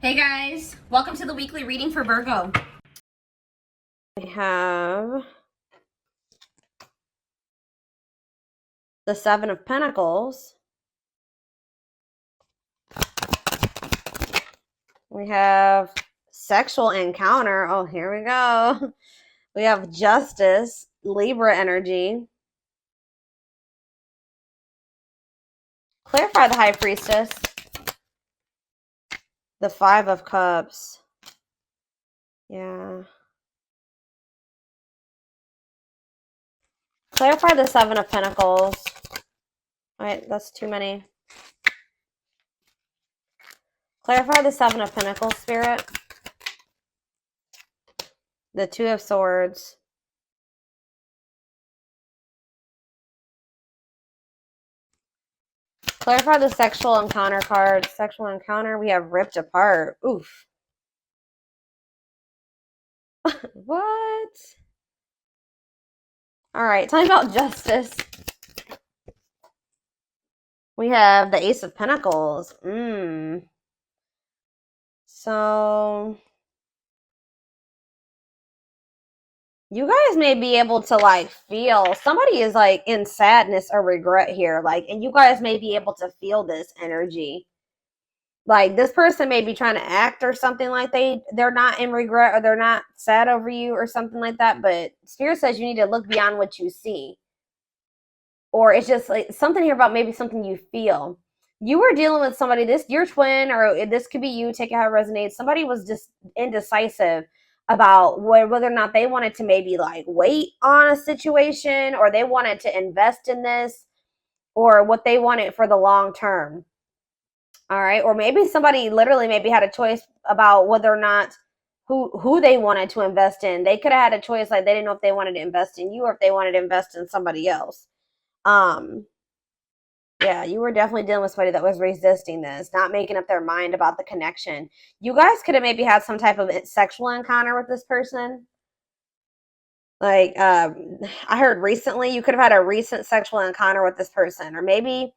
Hey guys, welcome to the weekly reading for Virgo. We have the Seven of Pentacles. We have sexual encounter. Oh, here we go. We have Justice, Libra energy. Clarify the High Priestess. The Five of Cups. Yeah. Clarify the Seven of Pentacles. All right, that's too many. Clarify the Seven of Pentacles, Spirit. The Two of Swords. Clarify the sexual encounter card. Sexual encounter, we have ripped apart. Oof. What? All right, talking about justice. We have the Ace of Pentacles. So you guys may be able to like feel somebody is like in sadness or regret here, like, and you guys may be able to feel this energy. Like this person may be trying to act or something like they're not in regret or they're not sad over you or something like that, but Spirit says you need to look beyond what you see. Or it's just like something here about maybe something you feel. You were dealing with somebody, this your twin, or this could be you, take it how it resonates. Somebody was just indecisive about whether or not they wanted to maybe like wait on a situation or they wanted to invest in this or what they wanted for the long term. All right. Or maybe somebody literally maybe had a choice about whether or not who they wanted to invest in. They could have had a choice, like they didn't know if they wanted to invest in you or if they wanted to invest in somebody else. Yeah, you were definitely dealing with somebody that was resisting this, not making up their mind about the connection. You guys could have maybe had some type of sexual encounter with this person. Like, I heard recently you could have had a recent sexual encounter with this person, or maybe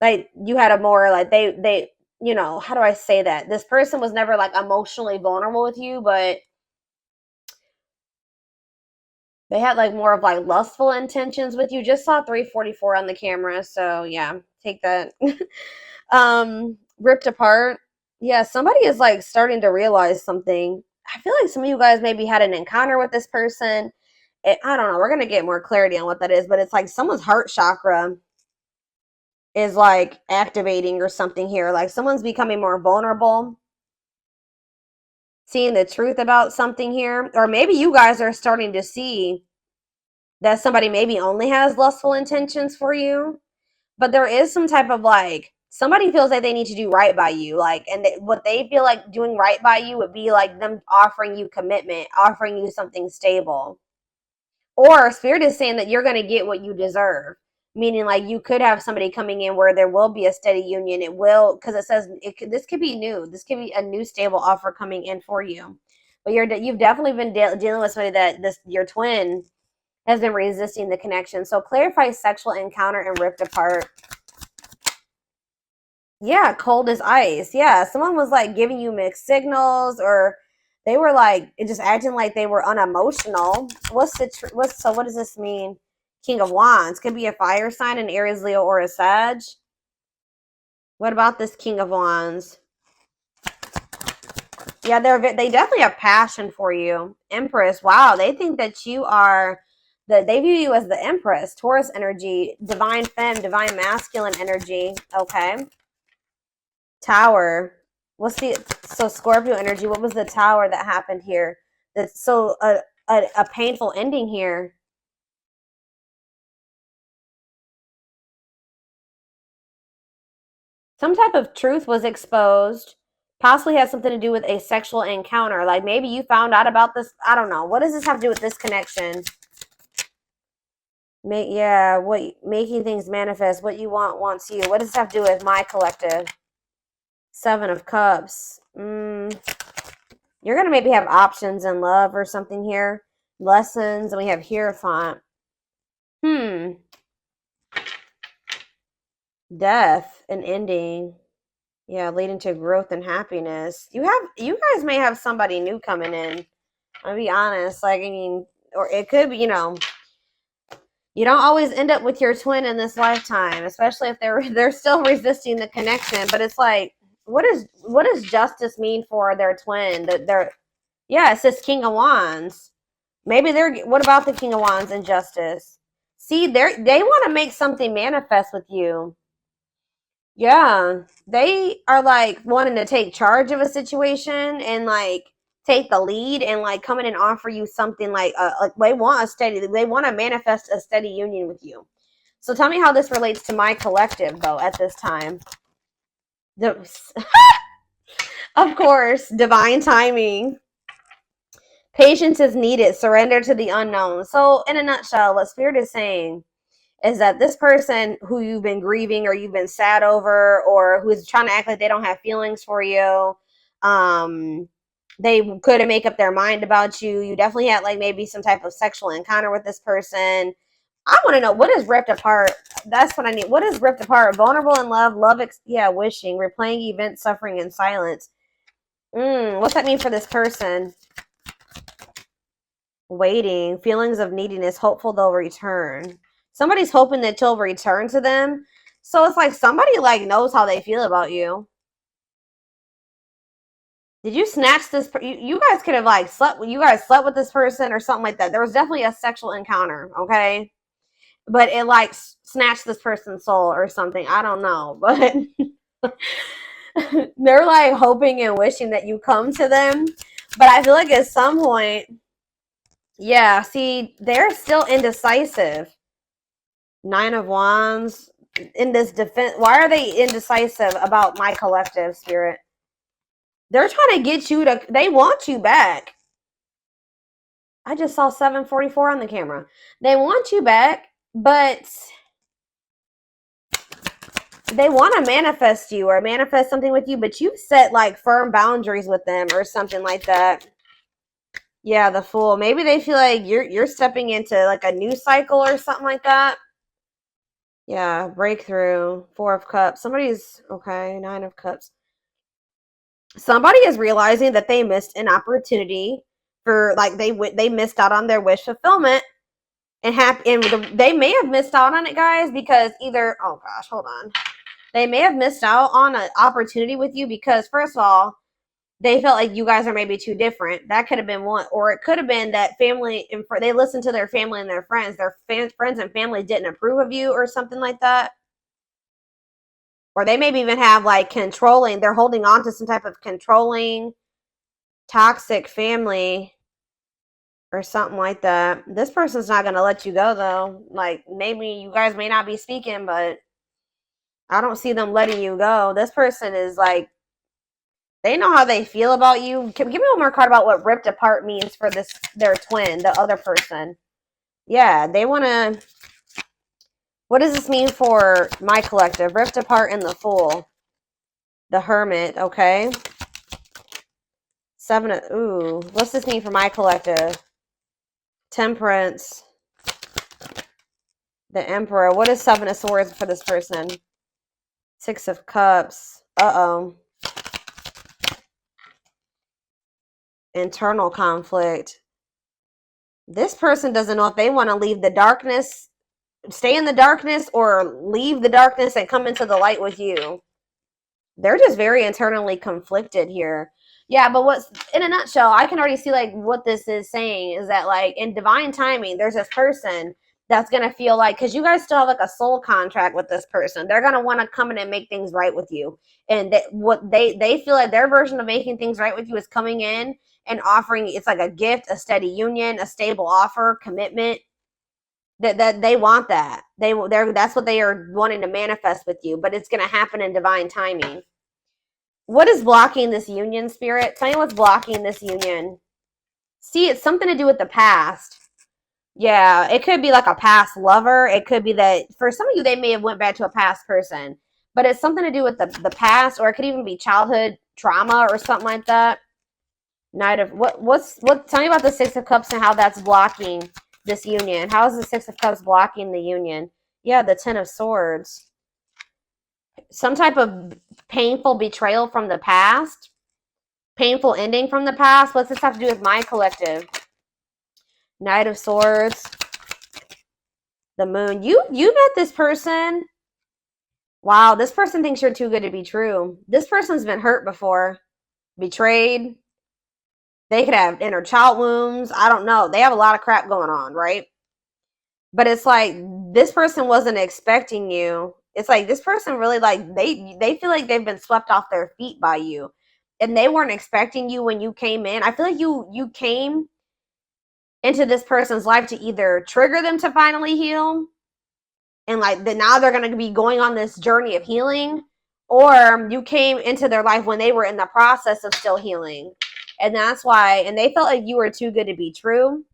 like you had a more like they you know, how do I say that? This person was never like emotionally vulnerable with you, but they had like more of like lustful intentions with you. Just saw 344 on the camera, so yeah, take that. Ripped apart. Yeah, somebody is like starting to realize something. I feel like some of you guys maybe had an encounter with this person. I don't know. We're gonna get more clarity on what that is, but it's like someone's heart chakra is like activating or something here. Like someone's becoming more vulnerable, seeing the truth about something here, or maybe you guys are starting to see that somebody maybe only has lustful intentions for you, but there is some type of like somebody feels like they need to do right by you, like, and what they feel like doing right by you would be like them offering you commitment, offering you something stable, or Spirit is saying that you're going to get what you deserve, meaning like you could have somebody coming in where there will be a steady union. It will, because it says this could be new, this could be a new stable offer coming in for you, but you've definitely been dealing with somebody that your twin has been resisting the connection. So clarify sexual encounter and ripped apart. Yeah, cold as ice. Yeah, someone was like giving you mixed signals, or they were like just acting like they were unemotional. What does this mean? King of Wands could be a fire sign, an Aries, Leo, or a Sag. What about this King of Wands? Yeah, they definitely have passion for you. Empress. Wow, they think that you are they view you as the Empress, Taurus energy, divine femme, divine masculine energy. Okay. Tower. So Scorpio energy? What was the Tower that happened here? That's so a painful ending here. Some type of truth was exposed. Possibly has something to do with a sexual encounter. Like maybe you found out about this. I don't know. What does this have to do with this connection? Making things manifest. What you want wants you. What does this have to do with my collective? Seven of Cups. You're gonna maybe have options in love or something here. Lessons, and we have Hierophant. Death, an ending. Yeah, leading to growth and happiness. You guys may have somebody new coming in. I'll be honest. Like, I mean, or it could be, you know, you don't always end up with your twin in this lifetime, especially if they're still resisting the connection. But it's like, what does justice mean for their twin? That they're, yeah, it says King of Wands. Maybe what about the King of Wands and justice? See, they want to make something manifest with you. Yeah, they are like wanting to take charge of a situation and like take the lead and like come in and offer you something like they want to manifest a steady union with you. So tell me how this relates to my collective though at this time. Of course, divine timing. Patience is needed. Surrender to the unknown. So in a nutshell, what Spirit is saying is that this person who you've been grieving or you've been sad over or who's trying to act like they don't have feelings for you, they couldn't make up their mind about you. You definitely had like maybe some type of sexual encounter with this person. I want to know, what is ripped apart? That's what I need. What is ripped apart? Vulnerable in love, wishing, replaying events, suffering in silence. What's that mean for this person? Waiting, feelings of neediness, hopeful they'll return. Somebody's hoping that you'll return to them. So it's like somebody like knows how they feel about you. Did you snatch this? You guys could have like slept. You guys slept with this person or something like that. There was definitely a sexual encounter, okay? But it like snatched this person's soul or something. I don't know, but they're like hoping and wishing that you come to them. But I feel like at some point, yeah. See, they're still indecisive. 9 of Wands in this defense. Why are they indecisive about my collective, Spirit? They're trying to get you to, they want you back. I just saw 744 on the camera. They want you back, but they want to manifest you or manifest something with you, but you set like firm boundaries with them or something like that. Yeah, the Fool. Maybe they feel like you're stepping into like a new cycle or something like that. Yeah, breakthrough. 4 of Cups. Somebody's okay. 9 of Cups. Somebody is realizing that they missed an opportunity for like they missed out on their wish fulfillment and they may have missed out on it, guys, because either, oh gosh, hold on, they may have missed out on an opportunity with you because first of all, they felt like you guys are maybe too different. That could have been one, or it could have been that family and they listened to their family and their friends. Their friends and family didn't approve of you or something like that. Or they maybe even have like controlling, they're holding on to some type of controlling, toxic family or something like that. This person's not going to let you go though. Like maybe you guys may not be speaking, but I don't see them letting you go. This person is like, they know how they feel about you. Give me one more card about what ripped apart means for their twin, the other person. Yeah, they want to, what does this mean for my collective? Ripped apart in the Fool. The Hermit, okay. 7 of, ooh, what's this mean for my collective? Temperance. The Emperor. What is 7 of Swords for this person? 6 of Cups. Uh-oh. Internal conflict. This person doesn't know if they want to leave the darkness, stay in the darkness, or leave the darkness and come into the light with you. They're just very internally conflicted here. Yeah, but what's, in a nutshell, I can already see like what this is saying is that like in divine timing, there's this person that's going to feel like, because you guys still have like a soul contract with this person, they're going to want to come in and make things right with you. And they feel like their version of making things right with you is coming in and offering, it's like a gift, a steady union, a stable offer, commitment. That they want that. That's what they are wanting to manifest with you, but it's going to happen in divine timing. What is blocking this union, Spirit? Tell me what's blocking this union. See, it's something to do with the past. Yeah, it could be like a past lover. It could be that for some of you, they may have went back to a past person, but it's something to do with the past, or it could even be childhood trauma or something like that. Knight of tell me about the 6 of Cups and how that's blocking this union. How is the 6 of Cups blocking the union? Yeah, the 10 of Swords. some type of painful betrayal from the past, painful ending from the past. What's this have to do with my collective? Knight of Swords, the Moon. You met this person. Wow, this person thinks you're too good to be true. This person's been hurt before, betrayed. They could have inner child wounds. I don't know. They have a lot of crap going on, right? But it's like this person wasn't expecting you. It's like this person really like they feel like they've been swept off their feet by you, and they weren't expecting you when you came in. I feel like you came into this person's life to either trigger them to finally heal, and like now they're going to be going on this journey of healing, or you came into their life when they were in the process of still healing, and that's why. And they felt like you were too good to be true.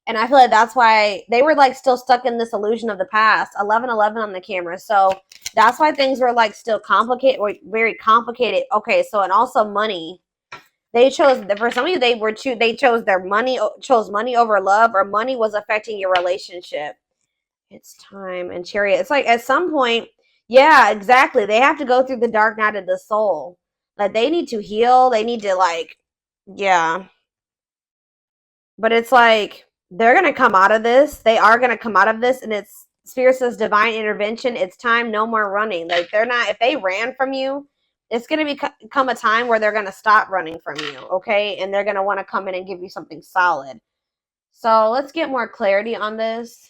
And I feel like that's why they were like still stuck in this illusion of the past. 1111 on the camera. So that's why things were like still complicated, or very complicated. Okay, so and also money. They chose, for some of you, they chose money over love, or money was affecting your relationship. It's time. And Chariot. It's like at some point, yeah, exactly. They have to go through the dark night of the soul. Like they need to heal. They need to like, yeah. But it's like they're going to come out of this. They are going to come out of this, and it's Spirit says divine intervention. It's time, no more running. Like they're not, if they ran from you, it's going to become a time where they're going to stop running from you, okay? And they're going to want to come in and give you something solid. So let's get more clarity on this.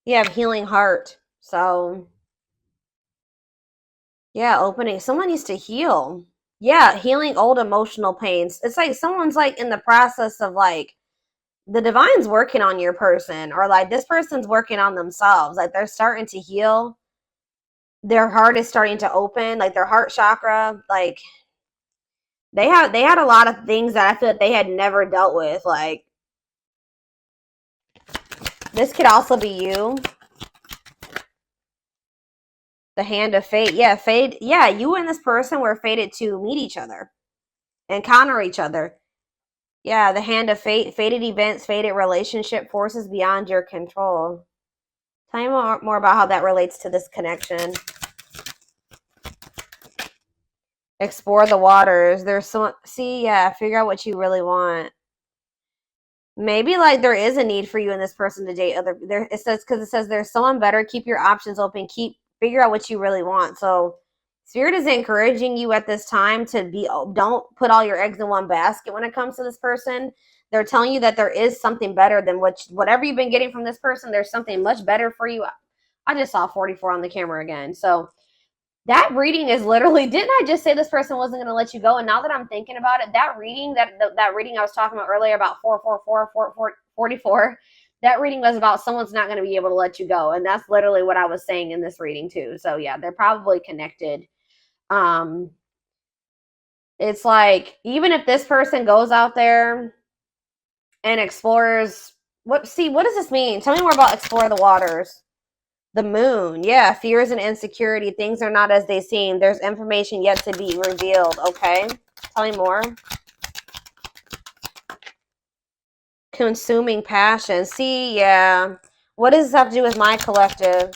You have healing heart. So yeah, opening. Someone needs to heal. Yeah, healing old emotional pains. It's like someone's like in the process of like the divine's working on your person, or like this person's working on themselves. Like they're starting to heal. Their heart is starting to open, like their heart chakra. Like they had a lot of things that I feel like they had never dealt with. Like this could also be you. The hand of fate. Yeah, fate. Yeah, you and this person were fated to meet each other, encounter each other. Yeah, the hand of fate, fated events, fated relationship, forces beyond your control. Tell me more about how that relates to this connection. Explore the waters. There's so see, yeah, figure out what you really want. Maybe like there is a need for you and this person to date other there. It says because it says there's someone better. Keep your options open. Figure out what you really want. So Spirit is encouraging you at this time to be, don't put all your eggs in one basket when it comes to this person. They're telling you that there is something better than whatever you've been getting from this person. There's something much better for you. I just saw 44 on the camera again. So that reading is literally, didn't I just say this person wasn't going to let you go? And now that I'm thinking about it, that reading, that reading I was talking about earlier about 44, that reading was about someone's not going to be able to let you go. And that's literally what I was saying in this reading too. So yeah, they're probably connected. It's like, even if this person goes out there and explores, what does this mean? Tell me more about explore the waters. The moon. Yeah, fears and insecurity. Things are not as they seem. There's information yet to be revealed. Okay. Tell me more. Consuming passion. See, yeah. What does this have to do with my collective?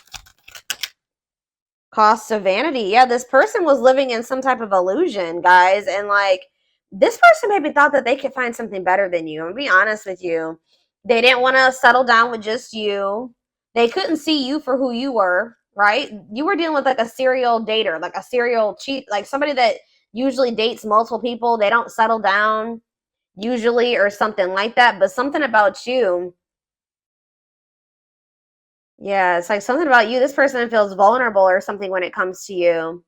Cost of vanity. Yeah, this person was living in some type of illusion, guys. And like, this person maybe thought that they could find something better than you. I'm gonna be honest with you. They didn't want to settle down with just you. They couldn't see you for who you were, right? You were dealing with like a serial dater, like a serial cheat, like somebody that usually dates multiple people. They don't settle down. usually, or something like that. But something about you, yeah, it's like something about you. This person feels vulnerable or something when it comes to you.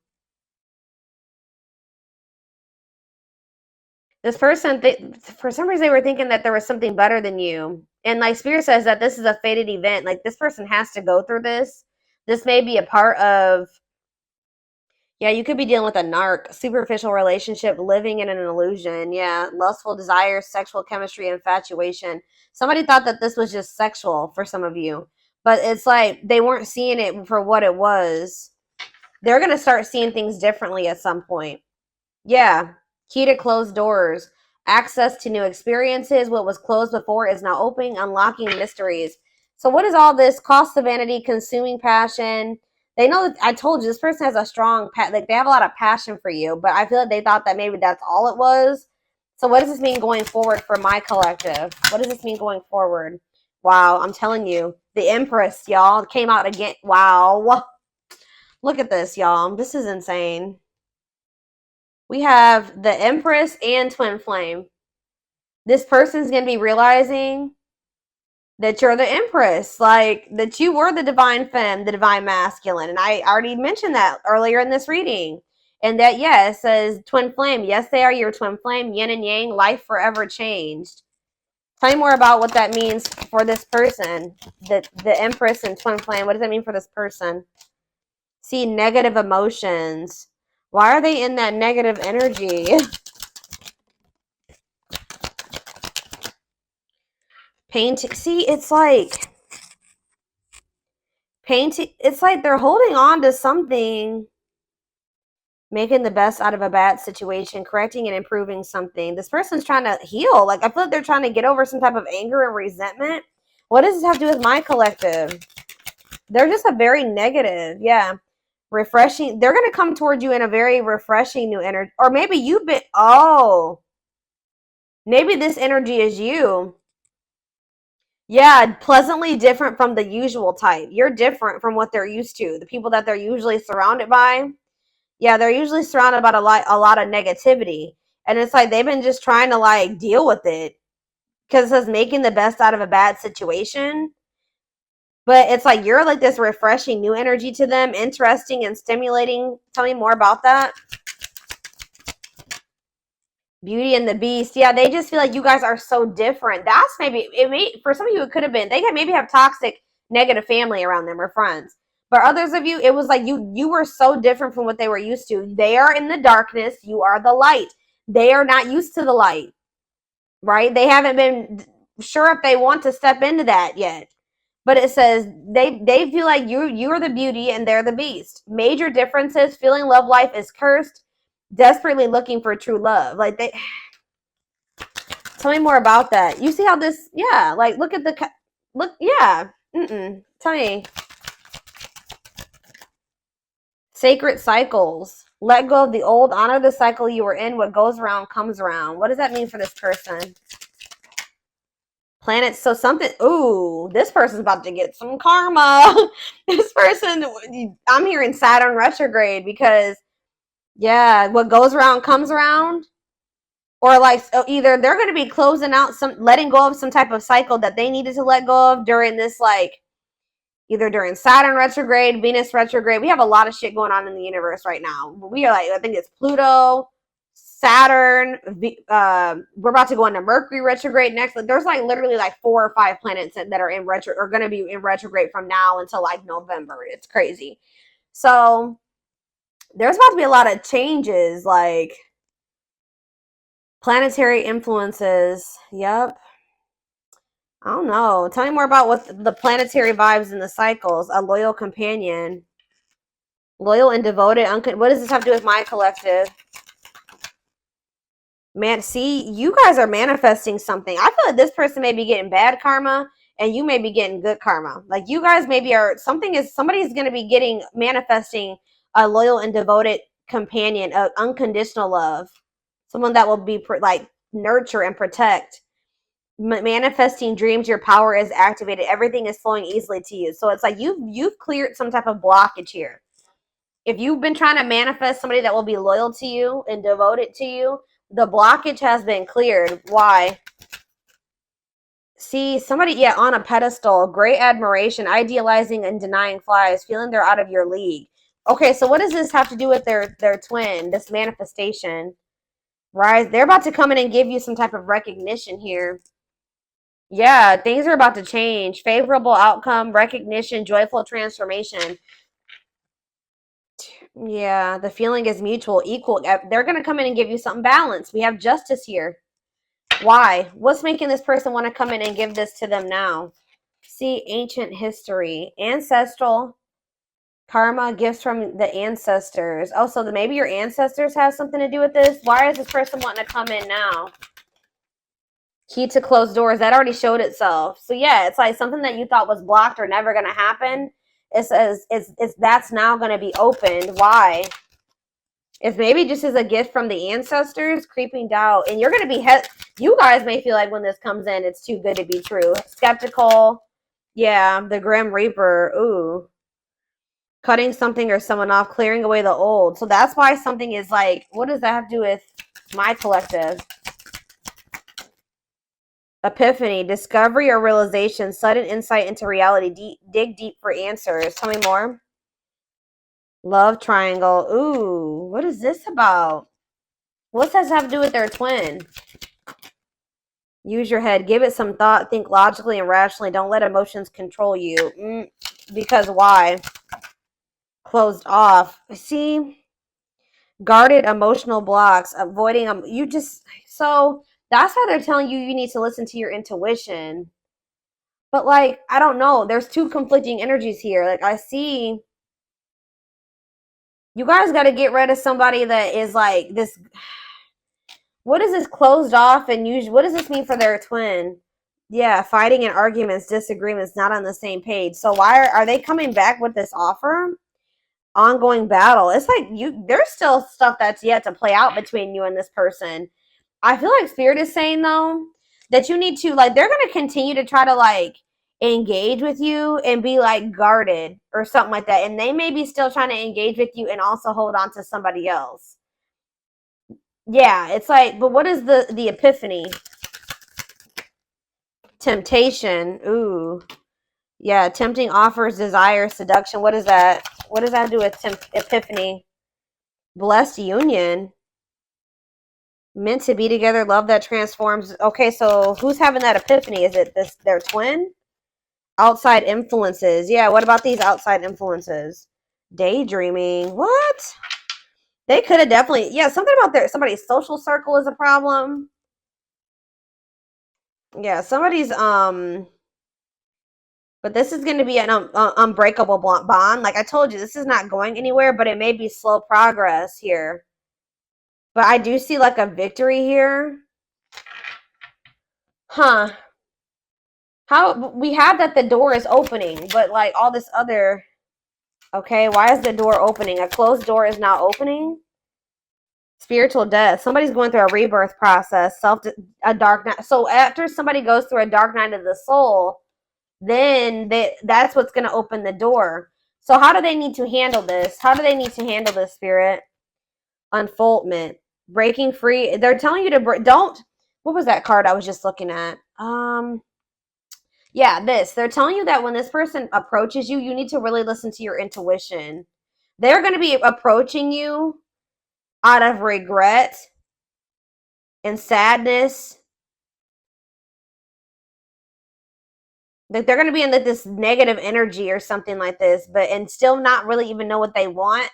This person, for some reason, they were thinking that there was something better than you. And like Spirit says that this is a fated event. Like this person has to go through this. This may be a part of, yeah, you could be dealing with a narc, superficial relationship, living in an illusion. Yeah, lustful desires, sexual chemistry, infatuation. Somebody thought that this was just sexual for some of you, but it's like they weren't seeing it for what it was. They're going to start seeing things differently at some point. Yeah. Key to closed doors. Access to new experiences. What was closed before is now opening, unlocking mysteries. So what is all this? Cost of vanity, consuming passion. They know that I told you this person has a strong like they have a lot of passion for you, but I feel like they thought that maybe that's all it was. So what does this mean going forward for my collective? What does this mean going forward? Wow, I'm telling you, the Empress, y'all, came out again. Wow. Look at this, y'all. This is insane. We have the Empress and Twin Flame. This person's going to be realizing that you're the Empress, like that you were the divine femme, the divine masculine. And I already mentioned that earlier in this reading. And that, yeah, it says Twin Flame. Yes, they are your Twin Flame, yin and yang, life forever changed. Tell me more about what that means for this person, the Empress and Twin Flame. What does that mean for this person? See, negative emotions. Why are they in that negative energy? Painting. See, it's like painting. It's like they're holding on to something, making the best out of a bad situation, correcting and improving something. This person's trying to heal. Like I feel like they're trying to get over some type of anger and resentment. What does this have to do with my collective? They're just a very negative, yeah, refreshing. They're gonna come toward you in a very refreshing new energy, or maybe you've been. Oh, maybe this energy is you. Yeah, pleasantly different from the usual type. You're different from what they're used to. The people that they're usually surrounded by. Yeah, they're usually surrounded by a lot of negativity. And it's like they've been just trying to like deal with it. Because it says making the best out of a bad situation. But it's like you're like this refreshing new energy to them, interesting and stimulating. Tell me more about that. Beauty and the Beast. Yeah, they just feel like you guys are so different. That's maybe it may for some of you it could have been they could maybe have toxic, negative family around them or friends. But others of you, it was like you were so different from what they were used to. They are in the darkness, you are the light. They are not used to the light, right? They haven't been sure if they want to step into that yet. But it says they feel like you're the beauty and they're the beast. Major differences, feeling love life is cursed, desperately looking for true love. Like they tell me more about that. You see how this, yeah, like look at the, look, yeah. Tell me. Sacred cycles. Let go of the old, honor the cycle you were in. What goes around comes around. What does that mean for this person? Planets. So something, ooh, this person's about to get some karma. This person, I'm hearing Saturn retrograde because, yeah, what goes around comes around. Or like so either they're going to be closing out letting go of some type of cycle that they needed to let go of during this, like either during Saturn retrograde, Venus retrograde. We have a lot of shit going on in the universe right now. We are like, I think it's Pluto, Saturn. We're about to go into Mercury retrograde next. Like, there's like literally like 4 or 5 planets that are in retro or going to be in retrograde from now until like November. It's crazy. So there's about to be a lot of changes, like planetary influences. Yep. I don't know. Tell me more about what the planetary vibes and the cycles. A loyal companion. Loyal and devoted. What does this have to do with my collective? Man, see, you guys are manifesting something. I feel like this person may be getting bad karma and you may be getting good karma. Like you guys maybe are, somebody's going to be manifesting a loyal and devoted companion, unconditional love. Someone that will be like nurture and protect. Manifesting dreams, your power is activated, everything is flowing easily to you. So it's like you've cleared some type of blockage here. If you've been trying to manifest somebody that will be loyal to you and devoted to you, The blockage has been cleared. Why? See, somebody, yeah, on a pedestal, great admiration, idealizing and denying flies, feeling they're out of your league. Okay, so what does this have to do with their twin, this manifestation? Right? They're about to come in and give you some type of recognition here. Yeah, things are about to change. Favorable outcome, recognition, joyful transformation. Yeah, the feeling is mutual, equal. They're going to come in and give you something balanced. We have justice here. Why? What's making this person want to come in and give this to them now? See, ancient history, ancestral, karma, gifts from the ancestors. Oh, so maybe your ancestors have something to do with this? Why is this person wanting to come in now? Key to closed doors. That already showed itself. So yeah, it's like something that you thought was blocked or never going to happen. It says it's that's now going to be opened. Why? It's maybe just as a gift from the ancestors, creeping doubt. And you're going to be, you guys may feel like when this comes in, it's too good to be true. Skeptical. Yeah, the Grim Reaper. Ooh. Cutting something or someone off, clearing away the old. So that's why something is like, what does that have to do with my collective? Epiphany, discovery or realization, sudden insight into reality. Dig deep for answers. Tell me more. Love triangle. Ooh, what is this about? What does that have to do with their twin? Use your head. Give it some thought. Think logically and rationally. Don't let emotions control you. Because why? Closed off. See? Guarded emotional blocks. Avoiding them. So that's how they're telling you you need to listen to your intuition. But like, I don't know. There's two conflicting energies here. Like I see... You guys got to get rid of somebody that is like this. What is this closed off and what does this mean for their twin? Yeah, fighting and arguments, disagreements, not on the same page. So why are they coming back with this offer? Ongoing battle. It's like there's still stuff that's yet to play out between you and this person. I feel like Spirit is saying though that you need to like they're going to continue to try to like engage with you and be like guarded or something like that, and they may be still trying to engage with you and also hold on to somebody else. Yeah, it's like, but what is the epiphany? Temptation. Ooh, yeah, tempting offers, desire, seduction. What is that? What does that do with epiphany? Blessed union. Meant to be together, love that transforms. Okay, so who's having that epiphany? Is it their twin? Outside influences. Yeah, what about these outside influences? Daydreaming. What? They could have definitely, yeah, something about somebody's social circle is a problem. Yeah, somebody's, but this is going to be an unbreakable bond. Like I told you, this is not going anywhere, but it may be slow progress here. But I do see like a victory here. Huh. How we have that the door is opening, but like all this other, okay, why is the door opening? A closed door is now opening. Spiritual death. Somebody's going through a rebirth process, a dark night. So after somebody goes through a dark night of the soul, then that's what's going to open the door. So how do they need to handle this? How do they need to handle this, Spirit? Unfoldment. Breaking free. They're telling you to don't. What was that card I was just looking at? Yeah, they're telling you that when this person approaches you, you need to really listen to your intuition. They're going to be approaching you out of regret and sadness. Like they're going to be in this negative energy or something like this, and still not really even know what they want.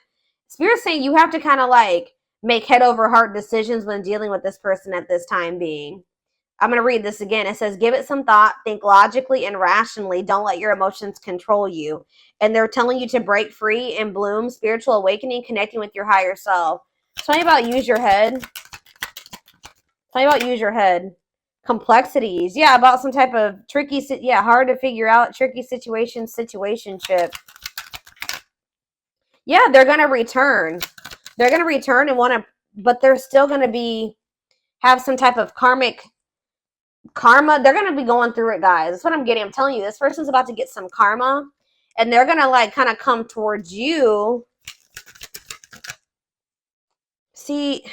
Spirit's saying you have to kind of like make head over heart decisions when dealing with this person at this time being. I'm going to read this again. It says, give it some thought, think logically and rationally. Don't let your emotions control you. And they're telling you to break free and bloom, spiritual awakening, connecting with your higher self. Tell me about use your head. Tell me about use your head. Complexities. Yeah, about some type of tricky, hard to figure out, tricky situationship. Yeah, they're going to return. They're going to return and want to, but they're still going to have some type of karmic karma. They're going to be going through it, guys. That's what I'm getting. I'm telling you, this person's about to get some karma, and they're going to like kind of come towards you. See,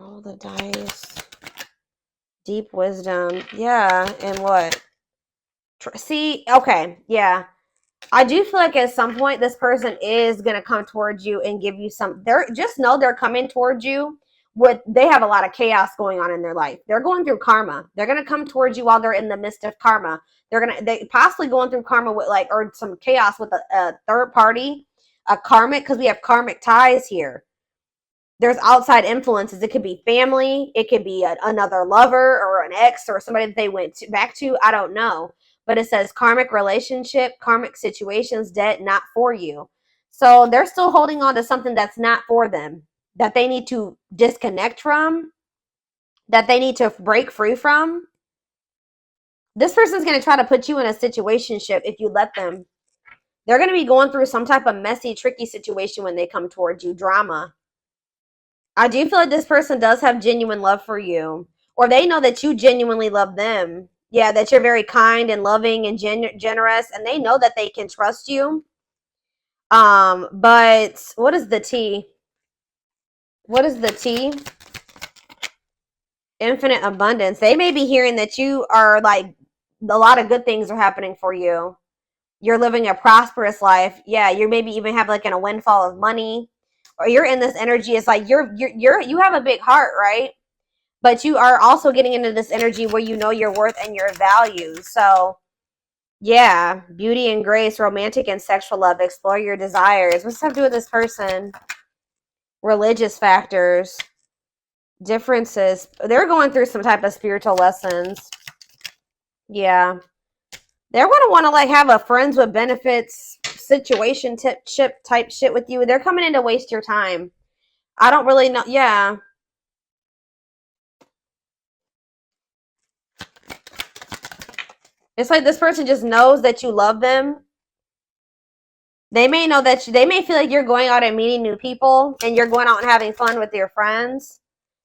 Roll the dice. Deep wisdom. Yeah, and what? See, okay, yeah. I do feel like at some point this person is gonna come towards you and give you some. They're just know they're coming towards you with. They have a lot of chaos going on in their life. They're going through karma. They're gonna come towards you while they're in the midst of karma. They possibly going through karma with like or some chaos with a third party, a karmic because we have karmic ties here. There's outside influences. It could be family. It could be another lover or an ex or somebody that they went back to. I don't know. But it says karmic relationship, karmic situations, debt, not for you. So they're still holding on to something that's not for them, that they need to disconnect from, that they need to break free from. This person's going to try to put you in a situationship if you let them. They're going to be going through some type of messy, tricky situation when they come towards you. Drama. I do feel like this person does have genuine love for you, or they know that you genuinely love them. Yeah, that you're very kind and loving and generous, and they know that they can trust you. But what is the T? What is the T? Infinite abundance. They may be hearing that you are like a lot of good things are happening for you. You're living a prosperous life. Yeah, you maybe even have like a windfall of money, or you're in this energy. It's like you have a big heart, right? But you are also getting into this energy where you know your worth and your value. So, yeah, beauty and grace, romantic and sexual love, explore your desires. What's that have to do with this person? Religious factors, differences. They're going through some type of spiritual lessons. Yeah. They're going to want to like have a friends with benefits situation type shit with you. They're coming in to waste your time. I don't really know. Yeah. It's like this person just knows that you love them. They may know that they may feel like you're going out and meeting new people and you're going out and having fun with your friends.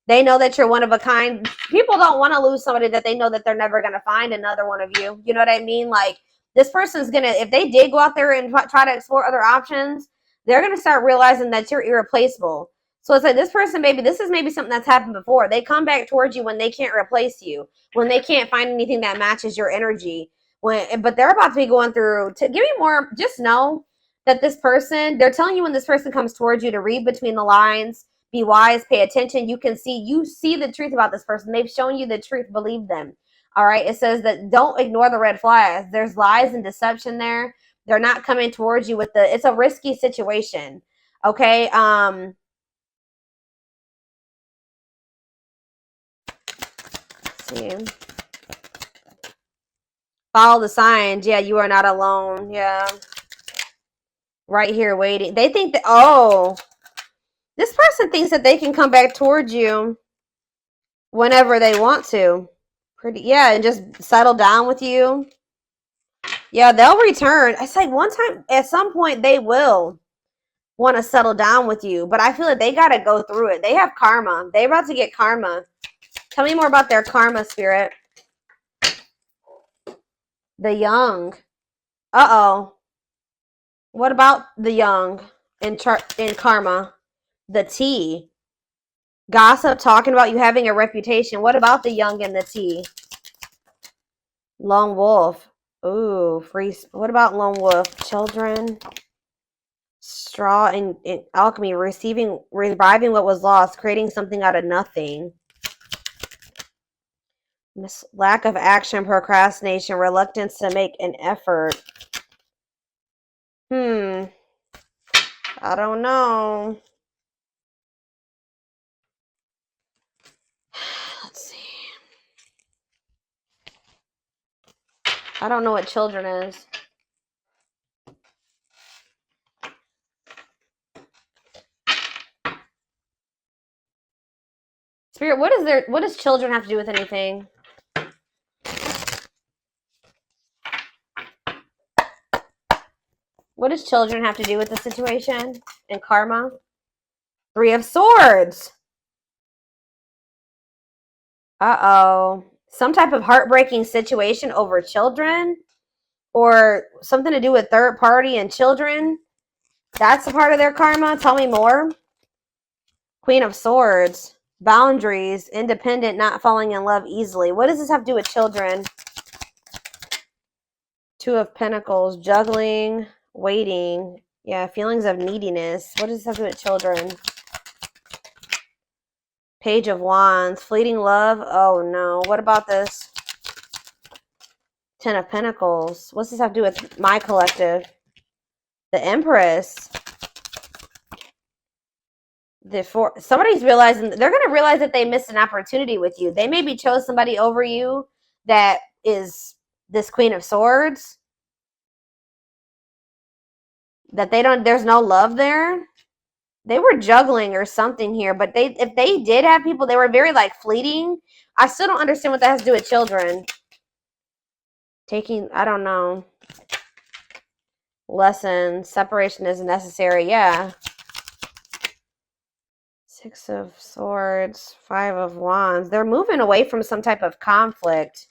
They know that you're one of a kind. People don't want to lose somebody that they know that they're never going to find another one of you. You know what I mean? Like this person's going to, if they did go out there and try to explore other options, they're going to start realizing that you're irreplaceable. So it's like this person, this is maybe something that's happened before. They come back towards you when they can't replace you, when they can't find anything that matches your energy. But they're about to be going through, give me more, just know that this person, they're telling you when this person comes towards you to read between the lines, be wise, pay attention. You see the truth about this person. They've shown you the truth. Believe them. All right. It says that don't ignore the red flags. There's lies and deception there. They're not coming towards you it's a risky situation. Okay. Let's see. Follow the signs. Yeah, you are not alone. Yeah. Right here waiting. They think that, this person thinks that they can come back towards you whenever they want to. And just settle down with you. Yeah, they'll return. It's like one time, at some point, they will want to settle down with you. But I feel like they got to go through it. They have karma. They're about to get karma. Tell me more about their karma, spirit. The young. Uh-oh. What about the young in karma? The T. Gossip, talking about you having a reputation. What about the young and the T? Lone wolf. Ooh, free. What about lone wolf? Children. Straw and alchemy. Reviving what was lost. Creating something out of nothing. Lack of action, procrastination, reluctance to make an effort. I don't know. Let's see. I don't know what children is. Spirit, what does children have to do with anything? What does children have to do with the situation and karma? 3 of Swords. Uh-oh. Some type of heartbreaking situation over children? Or something to do with third party and children? That's a part of their karma? Tell me more. Queen of Swords. Boundaries, independent, not falling in love easily. What does this have to do with children? Two of Pentacles, juggling, waiting. Yeah, feelings of neediness. What does this have to do with children? Page of Wands, fleeting love. Oh no. What about this? Ten of Pentacles. What's this have to do with my collective? The Empress. Somebody's realizing, they're going to realize that they missed an opportunity with you. They maybe chose somebody over you that is this Queen of Swords. That there's no love there. They were juggling or something here, but if they did have people, they were very like fleeting. I still don't understand what that has to do with children. I don't know. Lesson, separation is necessary. Yeah. Six of Swords, Five of Wands. They're moving away from some type of conflict,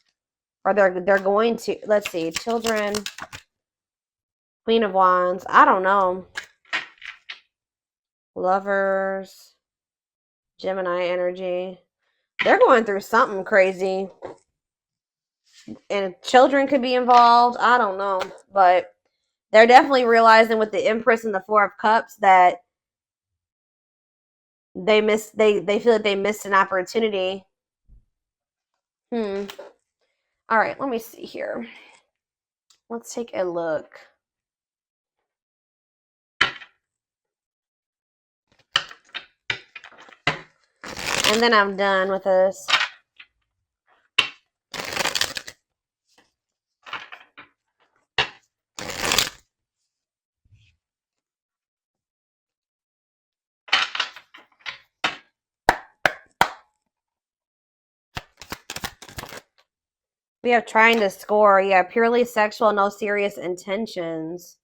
or they're going to. Let's see, children, Queen of Wands. I don't know. Lovers, Gemini energy. They're going through something crazy, and children could be involved. I don't know, but they're definitely realizing with the Empress and the Four of Cups that they feel like they missed an opportunity. All right, let me see here. Let's take a look. And then I'm done with this. We have trying to score. Yeah, purely sexual, no serious intentions.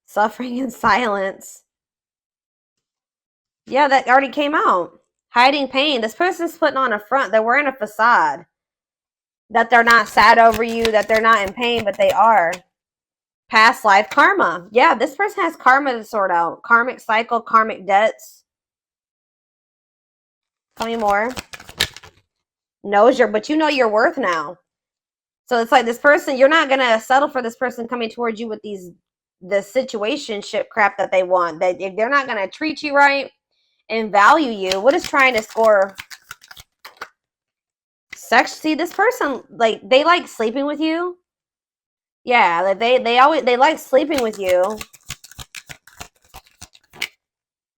Suffering in silence. Yeah, that already came out. Hiding pain. This person's putting on a front. They're wearing a facade. That they're not sad over you, that they're not in pain, but they are. Past life karma. Yeah, this person has karma to sort out. Karmic cycle, karmic debts. Tell me more. But you know your worth now. So it's like this person, you're not going to settle for this person coming towards you with the situationship crap that they want. That if they're not going to treat you right and value you, what is trying to score? Sex. See, this person, like, they like sleeping with you. Yeah, like they like sleeping with you.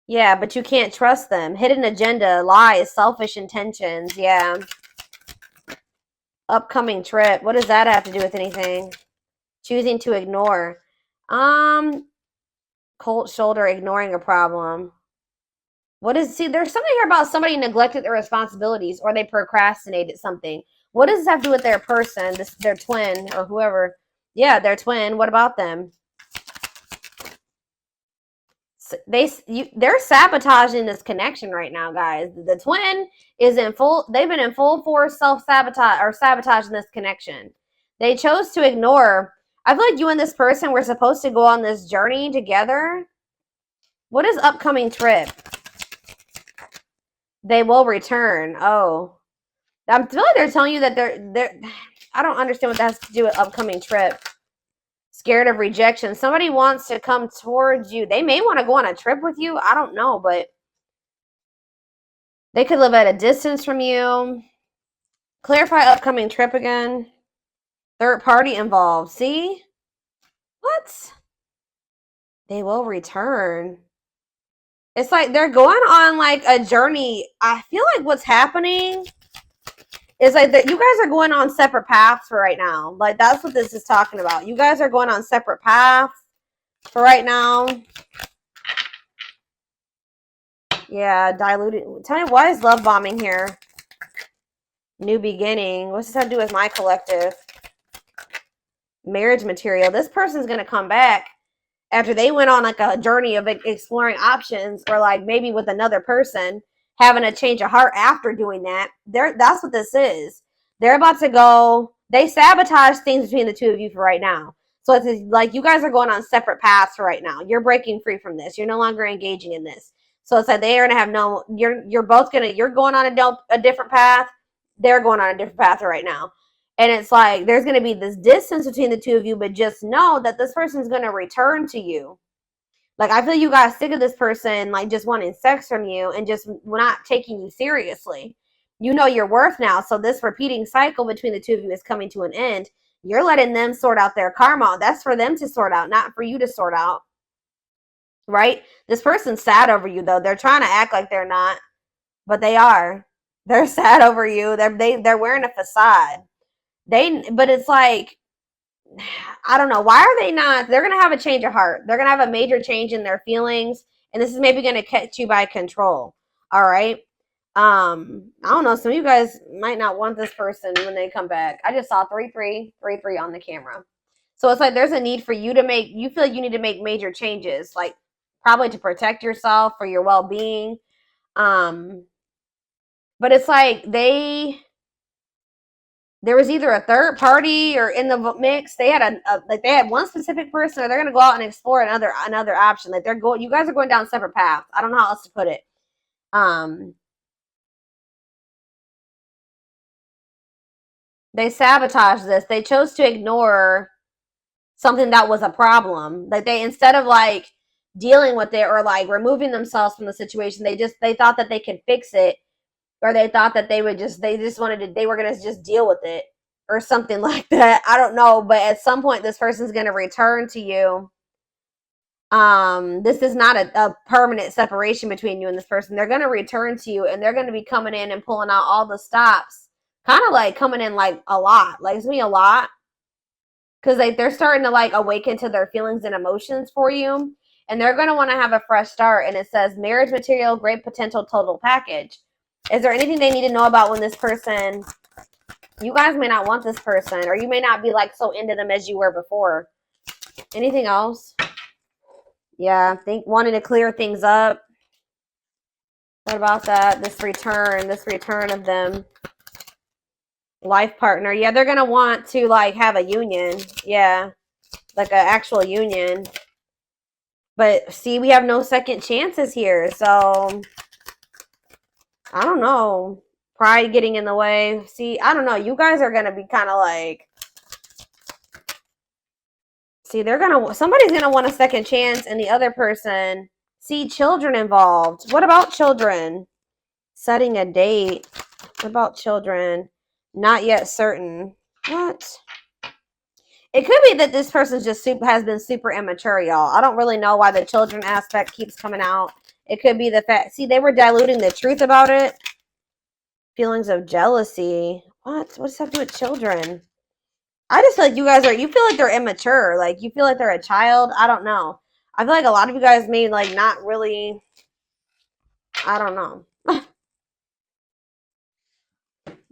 Yeah, but you can't trust them. Hidden agenda, lies, selfish intentions. Yeah. Upcoming trip. What does that have to do with anything? Choosing to ignore. Cold shoulder, ignoring a problem. See, there's something here about somebody neglected their responsibilities or they procrastinated something. What does this have to do with their person, their twin or whoever? Yeah, their twin. What about them? They're sabotaging this connection right now, guys. The twin is they've been in full force self-sabotage or sabotaging this connection. They chose to ignore. I feel like you and this person were supposed to go on this journey together. What is upcoming trip? They will return. Oh. I feel like they're telling you that they're I don't understand what that has to do with upcoming trip. Scared of rejection. Somebody wants to come towards you. They may want to go on a trip with you. I don't know, but they could live at a distance from you. Clarify upcoming trip again. Third party involved. See? What? They will return. It's like they're going on like a journey. I feel like what's happening is like that you guys are going on separate paths for right now. Like that's what this is talking about. You guys are going on separate paths for right now. Yeah, diluted. Tell me, why is love bombing here? New beginning. What's this have to do with my collective? Marriage material. This person's going to come back after they went on like a journey of exploring options, or like maybe with another person, having a change of heart after doing that. That's what this is. They're about to go. They sabotage things between the two of you for right now. So it's like you guys are going on separate paths right now. You're breaking free from this. You're no longer engaging in this. So it's like they are gonna have no. You're both gonna. You're going on a different path. They're going on a different path right now, and it's like there's gonna be this distance between the two of you. But just know that this person's gonna return to you. Like I feel you got sick of this person, like just wanting sex from you and just not taking you seriously. You know your worth now. So this repeating cycle between the two of you is coming to an end. You're letting them sort out their karma. That's for them to sort out, not for you to sort out. Right? This person's sad over you though. They're trying to act like they're not, but they are. They're sad over you. They're wearing a facade. But it's like, I don't know. Why are they not? They're going to have a change of heart. They're going to have a major change in their feelings. And this is maybe going to catch you by control. All right. I don't know. Some of you guys might not want this person when they come back. I just saw 3-3-3-3 on the camera. So it's like there's a need for you to you feel like you need to make major changes, like probably to protect yourself for your well-being. But it's like there was either a third party or in the mix. They had they had one specific person, or they're gonna go out and explore another option. Like you guys are going down separate paths. I don't know how else to put it. They sabotaged this. They chose to ignore something that was a problem. Like they, instead of like dealing with it or like removing themselves from the situation, they thought that they could fix it, or they thought that they were gonna just deal with it or something like that. I don't know, but at some point this person's gonna return to you. This is not a permanent separation between you and this person. They're gonna return to you, and they're gonna be coming in and pulling out all the stops. Kind of like coming in like a lot. Like it's me a lot. Because they're starting to like awaken to their feelings and emotions for you. And they're going to want to have a fresh start. And it says marriage material, great potential, total package. Is there anything they need to know about when this person, you guys may not want this person, or you may not be like so into them as you were before. Anything else? Yeah, I think wanting to clear things up. What about that? This return of them. Life partner. Yeah, they're going to want to like have a union. Yeah, like an actual union. But see, we have no second chances here. So I don't know. Pride getting in the way. See, I don't know. You guys are going to be kind of like, see, somebody's going to want a second chance, and the other person, see, children involved. What about children? Setting a date. What about children? Not yet certain. What? It could be that this person has been super immature, y'all. I don't really know why the children aspect keeps coming out. It could be the fact, see, they were diluting the truth about it. Feelings of jealousy. What? What's up with children? I just feel like you feel like they're immature. Like you feel like they're a child. I don't know. I feel like a lot of you guys may like not really, I don't know.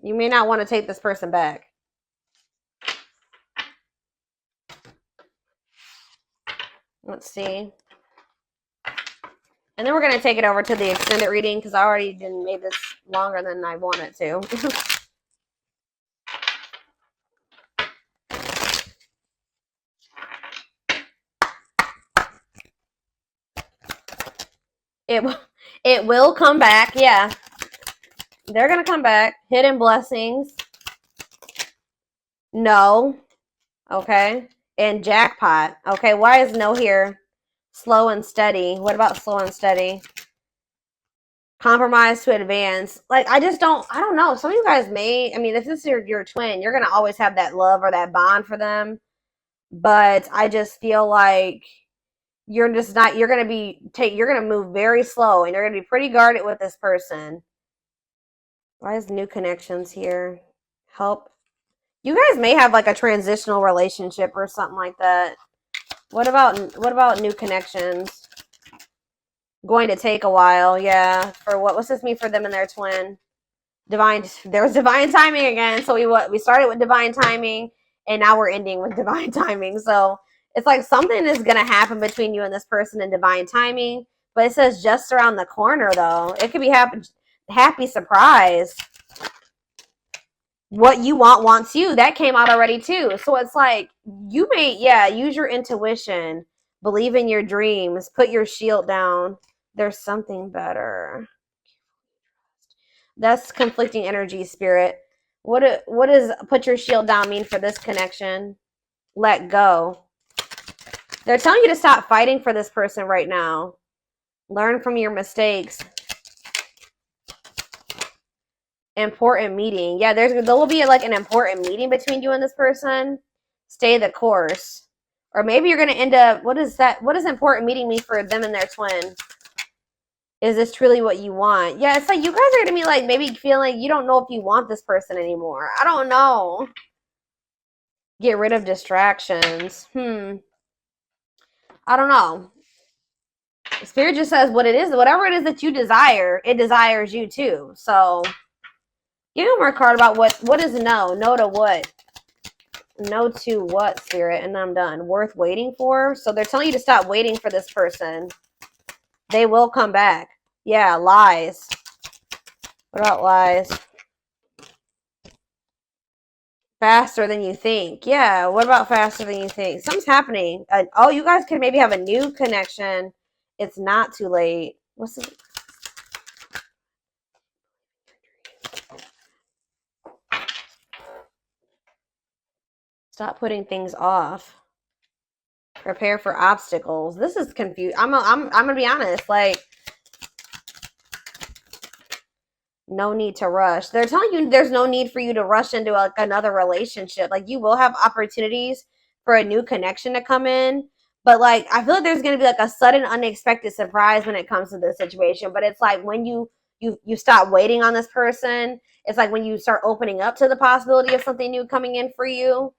You may not want to take this person back. Let's see. And then we're going to take it over to the extended reading because I already made this longer than I wanted to. It will come back. Yeah. They're going to come back. Hidden blessings. No. Okay. And jackpot. Okay. Why is no here? Slow and steady. What about slow and steady? Compromise to advance. Like, I don't know. Some of you guys may, I mean, if this is your twin, you're going to always have that love or that bond for them. But I just feel like you're going to move very slow, and you're going to be pretty guarded with this person. Why is new connections here? Help. You guys may have like a transitional relationship or something like that. What about new connections? Going to take a while, yeah. For what's this mean for them and their twin? There was divine timing again. So we started with divine timing, and now we're ending with divine timing. So it's like something is gonna happen between you and this person in divine timing. But it says just around the corner though. It could be happy surprise. what you want wants you. That came out already too. So it's like you may, yeah, use your intuition, believe in your dreams, put your shield down. There's something better. That's conflicting energy, spirit. What does put your shield down mean for this connection? Let go. They're telling you to stop fighting for this person right now. Learn from your mistakes. Important meeting. Yeah, there will be like an important meeting between you and this person. Stay the course. Or maybe you're going to end up, what is that? What does important meeting mean for them and their twin? Is this truly what you want? Yeah, it's like you guys are going to be like maybe feeling you don't know if you want this person anymore. I don't know. Get rid of distractions. I don't know. Spirit just says what it is. Whatever it is that you desire, it desires you too. So give me one more card about what is no. No to what? No to what, Spirit? And I'm done. Worth waiting for? So they're telling you to stop waiting for this person. They will come back. Yeah, lies. What about lies? Faster than you think. Yeah, what about faster than you think? Something's happening. Oh, you guys could maybe have a new connection. It's not too late. What's the... Stop putting things off. Prepare for obstacles. This is confused. I'm gonna be honest. Like, no need to rush. They're telling you there's no need for you to rush into like another relationship. Like, you will have opportunities for a new connection to come in, but like I feel like there's gonna be like a sudden, unexpected surprise when it comes to this situation. But it's like when you stop waiting on this person. It's like when you start opening up to the possibility of something new coming in for you.